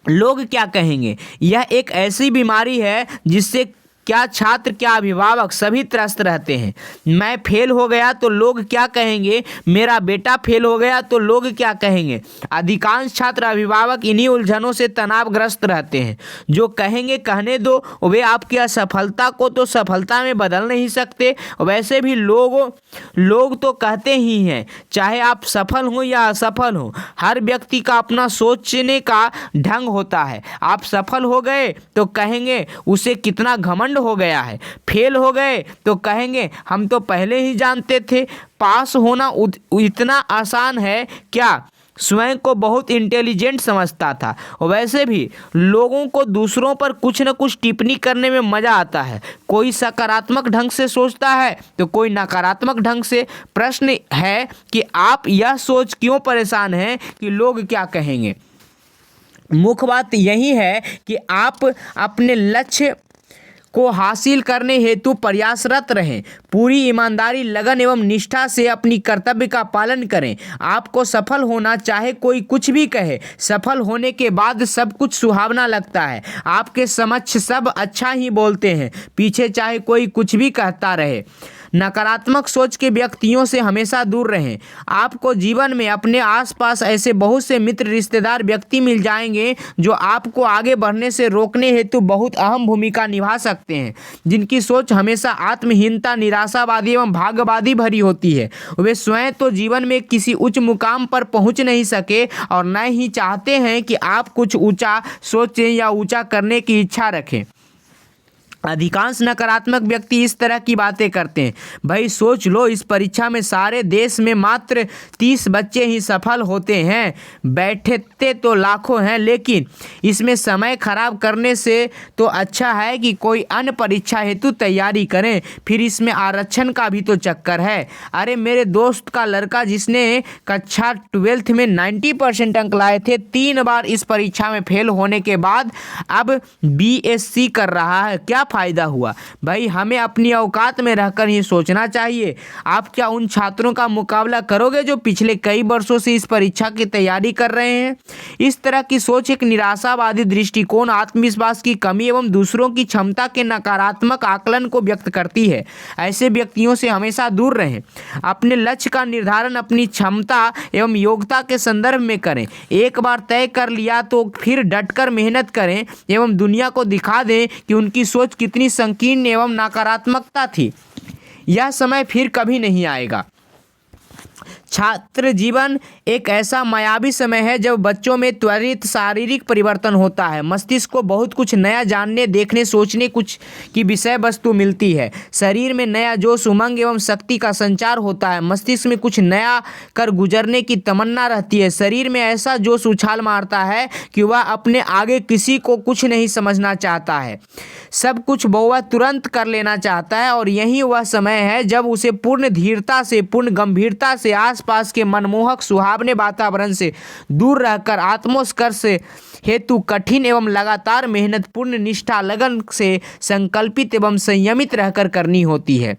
लोग क्या कहेंगे, यह एक ऐसी बीमारी है जिससे क्या छात्र क्या अभिभावक सभी त्रस्त रहते हैं। मैं फेल हो गया तो लोग क्या कहेंगे, मेरा बेटा फेल हो गया तो लोग क्या कहेंगे। अधिकांश छात्र अभिभावक इन्हीं उलझनों से तनावग्रस्त रहते हैं। जो कहेंगे कहने दो, वे आपकी असफलता को तो सफलता में बदल नहीं सकते। वैसे भी लोग तो कहते ही हैं, चाहे आप सफल हो या असफल हो। हर व्यक्ति का अपना सोचने का ढंग होता है। आप सफल हो गए तो कहेंगे उसे कितना घमंड हो गया है। फेल हो गए तो कहेंगे हम तो पहले ही जानते थे। पास होना इतना आसान है क्या। स्वयं को बहुत इंटेलिजेंट समझता था। वैसे भी लोगों को दूसरों पर कुछ न कुछ टिप्पणी करने में मज़ा आता है। कोई सकारात्मक ढंग से सोचता है तो कोई नकारात्मक ढंग से। प्रश्न है कि आप यह सोच क्यों परेशान हैं कि लोग क्या कहेंगे। मुख्य बात यही है कि आप अपने लक्ष्य को हासिल करने हेतु प्रयासरत रहें। पूरी ईमानदारी, लगन एवं निष्ठा से अपनी कर्तव्य का पालन करें। आपको सफल होना चाहे कोई कुछ भी कहे, सफल होने के बाद सब कुछ सुहावना लगता है। आपके समक्ष सब अच्छा ही बोलते हैं, पीछे चाहे कोई कुछ भी कहता रहे। नकारात्मक सोच के व्यक्तियों से हमेशा दूर रहें। आपको जीवन में अपने आसपास ऐसे बहुत से मित्र, रिश्तेदार, व्यक्ति मिल जाएंगे जो आपको आगे बढ़ने से रोकने हेतु बहुत अहम भूमिका निभा सकते हैं, जिनकी सोच हमेशा आत्महीनता, निराशावादी एवं भाग्यवादी भरी होती है। वे स्वयं तो जीवन में किसी उच्च मुकाम पर पहुंच नहीं सके और न ही चाहते हैं कि आप कुछ ऊंचा सोचें या ऊंचा करने की इच्छा रखें। अधिकांश नकारात्मक व्यक्ति इस तरह की बातें करते हैं, भाई सोच लो, इस परीक्षा में सारे देश में मात्र 30 बच्चे ही सफल होते हैं, बैठते तो लाखों हैं, लेकिन इसमें समय खराब करने से तो अच्छा है कि कोई अन्य परीक्षा हेतु तैयारी करें, फिर इसमें आरक्षण का भी तो चक्कर है। अरे मेरे दोस्त का लड़का जिसने कक्षा 12th में 90% अंक लाए थे, 3 बार इस परीक्षा में फेल होने के बाद अब BSc कर रहा है, क्या फायदा हुआ? भाई हमें अपनी औकात में रहकर ही सोचना चाहिए। आप क्या उन छात्रों का मुकाबला करोगे जो पिछले कई वर्षों से इस परीक्षा की तैयारी कर रहे हैं? इस तरह की सोच एक निराशावादी दृष्टिकोण, आत्मविश्वास की कमी एवं दूसरों की क्षमता के नकारात्मक आकलन को व्यक्त करती है। ऐसे व्यक्तियों से हमेशा दूर रहें। अपने लक्ष्य का निर्धारण अपनी क्षमता एवं योग्यता के संदर्भ में करें। एक बार तय कर लिया तो फिर डटकर मेहनत करें एवं दुनिया को दिखा दें कि उनकी सोच कितनी संकीर्ण एवं नकारात्मकता थी। यह समय फिर कभी नहीं आएगा। छात्र जीवन एक ऐसा मायावी समय है जब बच्चों में त्वरित शारीरिक परिवर्तन होता है। मस्तिष्क को बहुत कुछ नया जानने, देखने, सोचने कुछ की विषय वस्तु मिलती है। शरीर में नया जोश, उमंग एवं शक्ति का संचार होता है। मस्तिष्क में कुछ नया कर गुजरने की तमन्ना रहती है। शरीर में ऐसा जोश उछाल मारता है कि वह अपने आगे किसी को कुछ नहीं समझना चाहता है। सब कुछ वह तुरंत कर लेना चाहता है और यही वह समय है जब उसे पूर्ण धीरता से, पूर्ण गंभीरता से आसपास के मनमोहक सुहावने वातावरण से दूर रहकर आत्मोत्कर्ष हेतु कठिन एवं लगातार मेहनत पूर्ण निष्ठा, लगन से संकल्पित एवं संयमित रहकर करनी होती है।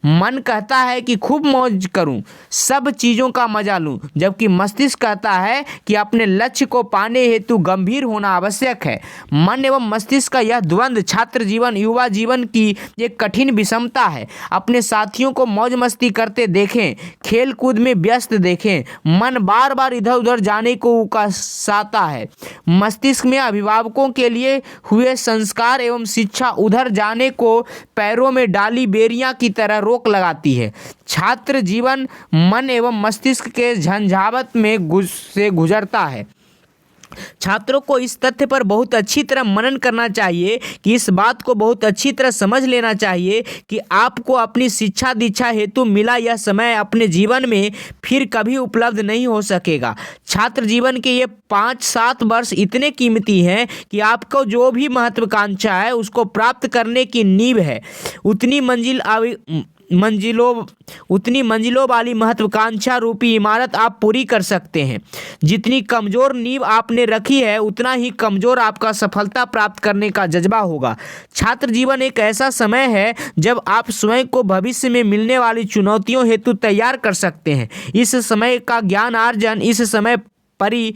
मन कहता है कि खूब मौज करूं, सब चीज़ों का मजा लूं, जबकि मस्तिष्क कहता है कि अपने लक्ष्य को पाने हेतु गंभीर होना आवश्यक है। मन एवं मस्तिष्क का यह द्वंद्व छात्र जीवन, युवा जीवन की एक कठिन विषमता है। अपने साथियों को मौज मस्ती करते देखें, खेल कूद में व्यस्त देखें, मन बार बार इधर उधर जाने को उकसाता है। मस्तिष्क में अभिभावकों के लिए हुए संस्कार एवं शिक्षा उधर जाने को पैरों में डाली बेरियां की तरह रोक लगाती है। छात्र जीवन मन एवं मस्तिष्क के झंझावत में से गुजरता है। छात्रों को इस तथ्य पर बहुत अच्छी तरह मनन करना चाहिए कि इस बात को बहुत अच्छी तरह समझ लेना चाहिए कि आपको अपनी शिक्षा दीक्षा हेतु मिला यह समय अपने जीवन में फिर कभी उपलब्ध नहीं हो सकेगा। छात्र जीवन के ये 5-7 वर्ष इतने कीमती हैं कि आपको जो भी महत्वाकांक्षा है उसको प्राप्त करने की नींव है। उतनी मंजिलों वाली महत्वाकांक्षा रूपी इमारत आप पूरी कर सकते हैं। जितनी कमज़ोर नींव आपने रखी है उतना ही कमज़ोर आपका सफलता प्राप्त करने का जज्बा होगा। छात्र जीवन एक ऐसा समय है जब आप स्वयं को भविष्य में मिलने वाली चुनौतियों हेतु तैयार कर सकते हैं। इस समय का ज्ञान अर्जन, इस समय परी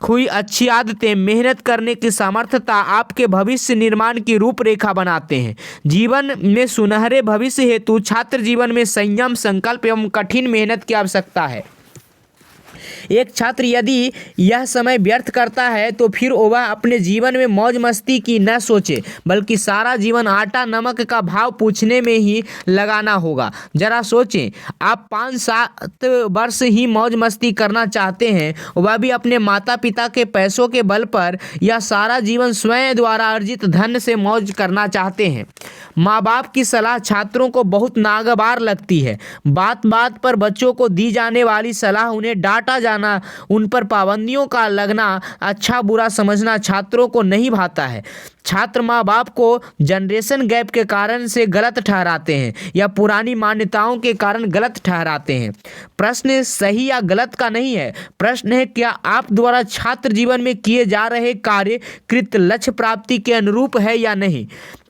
हुई अच्छी आदतें, मेहनत करने की सामर्थ्यता आपके भविष्य निर्माण की रूपरेखा बनाते हैं। जीवन में सुनहरे भविष्य हेतु छात्र जीवन में संयम, संकल्प एवं कठिन मेहनत की आवश्यकता है। एक छात्र यदि यह समय व्यर्थ करता है तो फिर वह अपने जीवन में मौज मस्ती की न सोचे, बल्कि सारा जीवन आटा नमक का भाव पूछने में ही लगाना होगा। जरा सोचें, आप 5-7 वर्ष ही मौज मस्ती करना चाहते हैं, वह भी अपने माता पिता के पैसों के बल पर, या सारा जीवन स्वयं द्वारा अर्जित धन से मौज करना चाहते हैं। माँ बाप की सलाह छात्रों को बहुत नागवार लगती है। बात बात पर बच्चों को दी जाने वाली सलाह, उन्हें डांटा जाना, उन पर पाबंदियों का लगना, अच्छा बुरा समझना छात्रों को नहीं भाता है। छात्र माँ बाप को जनरेशन गैप के कारण से गलत ठहराते हैं या पुरानी मान्यताओं के कारण गलत ठहराते हैं। प्रश्न सही या गलत का नहीं है, प्रश्न है क्या आप द्वारा छात्र जीवन में किए जा रहे कार्य कृत लक्ष्य प्राप्ति के अनुरूप है या नहीं।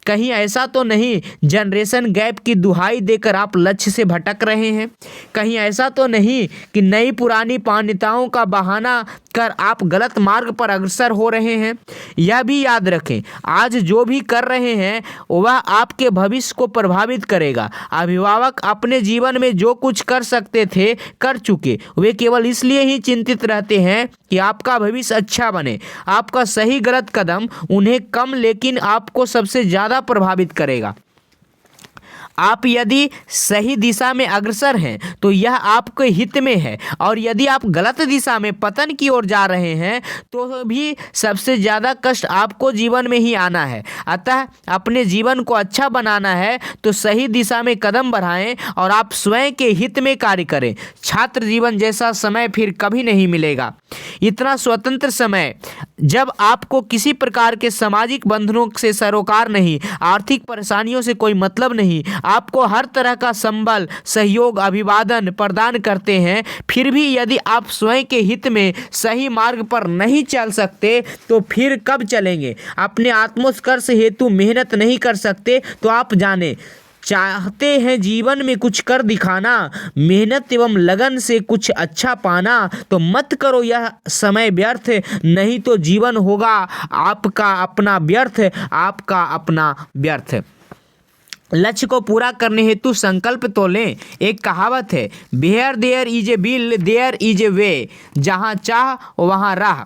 कहीं ऐसा तो नहीं जनरेशन गैप की दुहाई देकर आप लक्ष्य से भटक रहे हैं। कहीं ऐसा तो नहीं कि नई पुरानी मान्यताओं का बहाना कर आप गलत मार्ग पर अग्रसर हो रहे हैं। यह भी याद रखें, आज जो भी कर रहे हैं वह आपके भविष्य को प्रभावित करेगा। अभिभावक अपने जीवन में जो कुछ कर सकते थे कर चुके, वे केवल इसलिए ही चिंतित रहते हैं कि आपका भविष्य अच्छा बने। आपका सही गलत कदम उन्हें कम लेकिन आपको सबसे ज़्यादा प्रभावित करेगा। आप यदि सही दिशा में अग्रसर हैं तो यह आपके हित में है, और यदि आप गलत दिशा में पतन की ओर जा रहे हैं तो भी सबसे ज़्यादा कष्ट आपको जीवन में ही आना है। अतः अपने जीवन को अच्छा बनाना है तो सही दिशा में कदम बढ़ाएं और आप स्वयं के हित में कार्य करें। छात्र जीवन जैसा समय फिर कभी नहीं मिलेगा। इतना स्वतंत्र समय जब आपको किसी प्रकार के सामाजिक बंधनों से सरोकार नहीं, आर्थिक परेशानियों से कोई मतलब नहीं, आपको हर तरह का संबल, सहयोग, अभिवादन प्रदान करते हैं, फिर भी यदि आप स्वयं के हित में सही मार्ग पर नहीं चल सकते तो फिर कब चलेंगे? अपने आत्मोत्कर्ष हेतु मेहनत नहीं कर सकते तो आप जाने। चाहते हैं जीवन में कुछ कर दिखाना, मेहनत एवं लगन से कुछ अच्छा पाना, तो मत करो यह समय व्यर्थ, नहीं तो जीवन होगा आपका अपना व्यर्थ, आपका अपना व्यर्थ। लक्ष्य को पूरा करने हेतु संकल्प तो लें। एक कहावत है, where there is a will there is a way, जहाँ चाह वहाँ राह।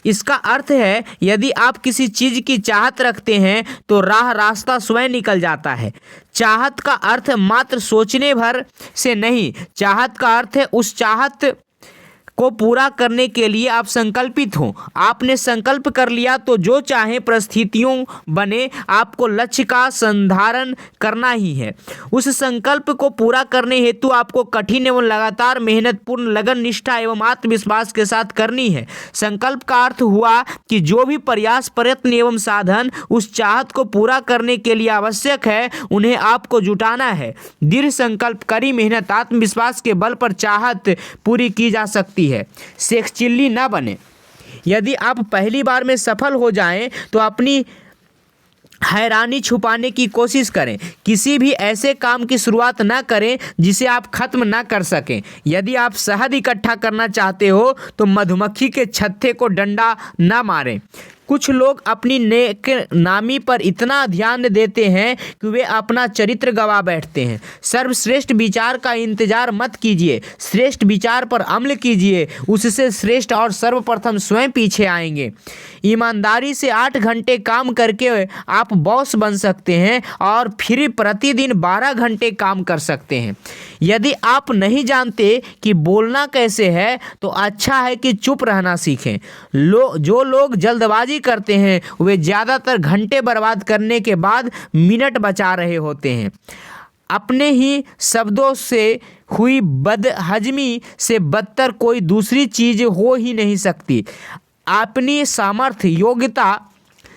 इसका अर्थ है यदि आप किसी चीज़ की चाहत रखते हैं तो रास्ता स्वयं निकल जाता है। चाहत का अर्थ मात्र सोचने भर से नहीं, चाहत का अर्थ है उस चाहत को पूरा करने के लिए आप संकल्पित हों। आपने संकल्प कर लिया तो जो चाहे परिस्थितियों बने, आपको लक्ष्य का संधारण करना ही है। उस संकल्प को पूरा करने हेतु आपको कठिन एवं लगातार मेहनत पूर्ण लगन, निष्ठा एवं आत्मविश्वास के साथ करनी है। संकल्प का अर्थ हुआ कि जो भी प्रयास, प्रयत्न एवं साधन उस चाहत को पूरा करने के लिए आवश्यक है, उन्हें आपको जुटाना है। दृढ़ संकल्प, कड़ी मेहनत, आत्मविश्वास के बल पर चाहत पूरी की जा सकती है। शेखचिल्ली न बने। यदि आप पहली बार में सफल हो जाएं तो अपनी हैरानी छुपाने की कोशिश करें। किसी भी ऐसे काम की शुरुआत न करें जिसे आप खत्म न कर सकें। यदि आप शहद इकट्ठा करना चाहते हो तो मधुमक्खी के छत्ते को डंडा न मारें। कुछ लोग अपनी नेक नामी पर इतना ध्यान देते हैं कि वे अपना चरित्र गवा बैठते हैं। सर्वश्रेष्ठ विचार का इंतजार मत कीजिए, श्रेष्ठ विचार पर अमल कीजिए, उससे श्रेष्ठ और सर्वप्रथम स्वयं पीछे आएंगे। ईमानदारी से 8 घंटे काम करके आप बॉस बन सकते हैं और फिर प्रतिदिन 12 घंटे काम कर सकते हैं। यदि आप नहीं जानते कि बोलना कैसे है तो अच्छा है कि चुप रहना सीखें। जो लोग जल्दबाजी करते हैं वे ज़्यादातर घंटे बर्बाद करने के बाद मिनट बचा रहे होते हैं। अपने ही शब्दों से हुई बदहजमी से बदतर कोई दूसरी चीज़ हो ही नहीं सकती। अपनी सामर्थ्य, योग्यता,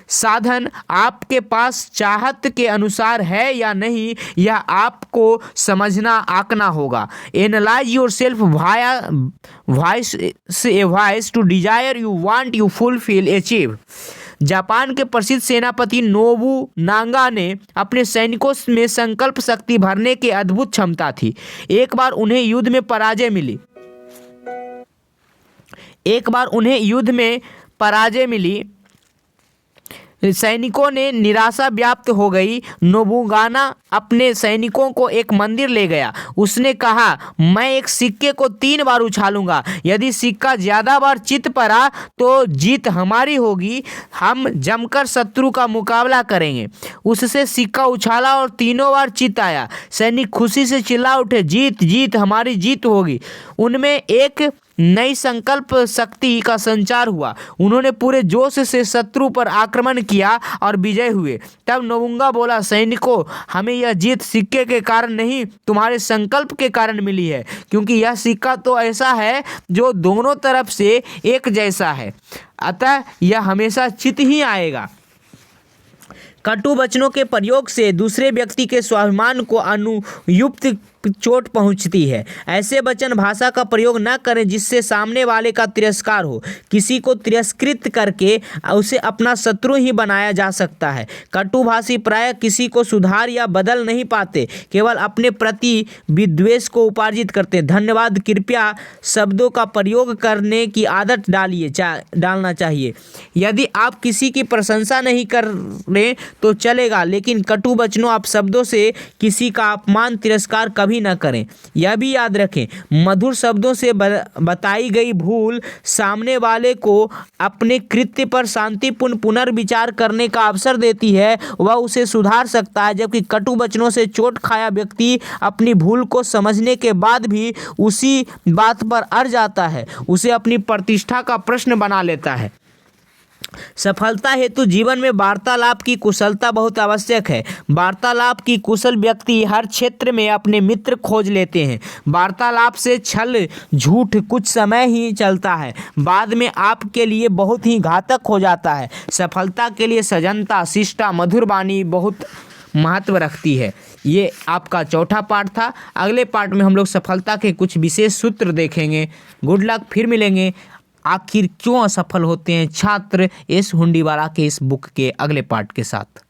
साधन आपके पास चाहत के अनुसार है या नहीं, यह आपको समझना, आंकना होगा। Analyse yourself voice to desire you want you fulfil achieve. Japan के प्रसिद्ध सेनापति नोबुनागा ने अपने सैनिकों में संकल्प शक्ति भरने की अद्भुत क्षमता थी। एक बार उन्हें युद्ध में पराजय मिली। सैनिकों ने निराशा व्याप्त हो गई। नोबुनागा अपने सैनिकों को एक मंदिर ले गया। उसने कहा, मैं एक सिक्के को 3 बार उछालूंगा, यदि सिक्का ज़्यादा बार चित पड़ा तो जीत हमारी होगी। हम जमकर शत्रु का मुकाबला करेंगे। उससे सिक्का उछाला और 3 बार चित आया। सैनिक खुशी से चिल्ला उठे, जीत जीत, हमारी जीत होगी। उनमें एक नई संकल्प शक्ति का संचार हुआ। उन्होंने पूरे जोश से शत्रु पर आक्रमण किया और विजय हुए। तब नोबुनागा बोला, सैनिकों, हमें यह जीत सिक्के के कारण नहीं, तुम्हारे संकल्प के कारण मिली है, क्योंकि यह सिक्का तो ऐसा है जो दोनों तरफ से एक जैसा है, अतः यह हमेशा चित ही आएगा। कटु वचनों के प्रयोग से दूसरे व्यक्ति के स्वाभिमान को अनुयुक्त चोट पहुंचती है। ऐसे वचन भाषा का प्रयोग न करें जिससे सामने वाले का तिरस्कार हो। किसी को तिरस्कृत करके उसे अपना शत्रु ही बनाया जा सकता है। कटुभाषी प्रायः किसी को सुधार या बदल नहीं पाते, केवल अपने प्रति विद्वेष को उपार्जित करते हैं। धन्यवाद। कृपया शब्दों का प्रयोग करने की आदत डालना चाहिए। यदि आप किसी की प्रशंसा नहीं कर रहे तो चलेगा, लेकिन कटु वचनों आप शब्दों से किसी का अपमान तिरस्कार कभी न करें। यह भी याद रखें, मधुर शब्दों से बताई गई भूल सामने वाले को अपने कृत्य पर शांतिपूर्ण पुनर्विचार करने का अवसर देती है, वह उसे सुधार सकता है, जबकि कटु वचनों से चोट खाया व्यक्ति अपनी भूल को समझने के बाद भी उसी बात पर अड़ जाता है, उसे अपनी प्रतिष्ठा का प्रश्न बना लेता है। सफलता हेतु जीवन में वार्तालाप की कुशलता बहुत आवश्यक है। वार्तालाप की कुशल व्यक्ति हर क्षेत्र में अपने मित्र खोज लेते हैं। वार्तालाप से छल झूठ कुछ समय ही चलता है, बाद में आपके लिए बहुत ही घातक हो जाता है। सफलता के लिए सजनता, शिष्टता, मधुर वाणी बहुत महत्व रखती है। ये आपका चौथा पार्ट था। अगले पार्ट में हम लोग सफलता के कुछ विशेष सूत्र देखेंगे। गुड लक, फिर मिलेंगे। आखिर क्यों असफल होते हैं छात्र, एस हुंडीवाला के इस बुक के अगले पार्ट के साथ।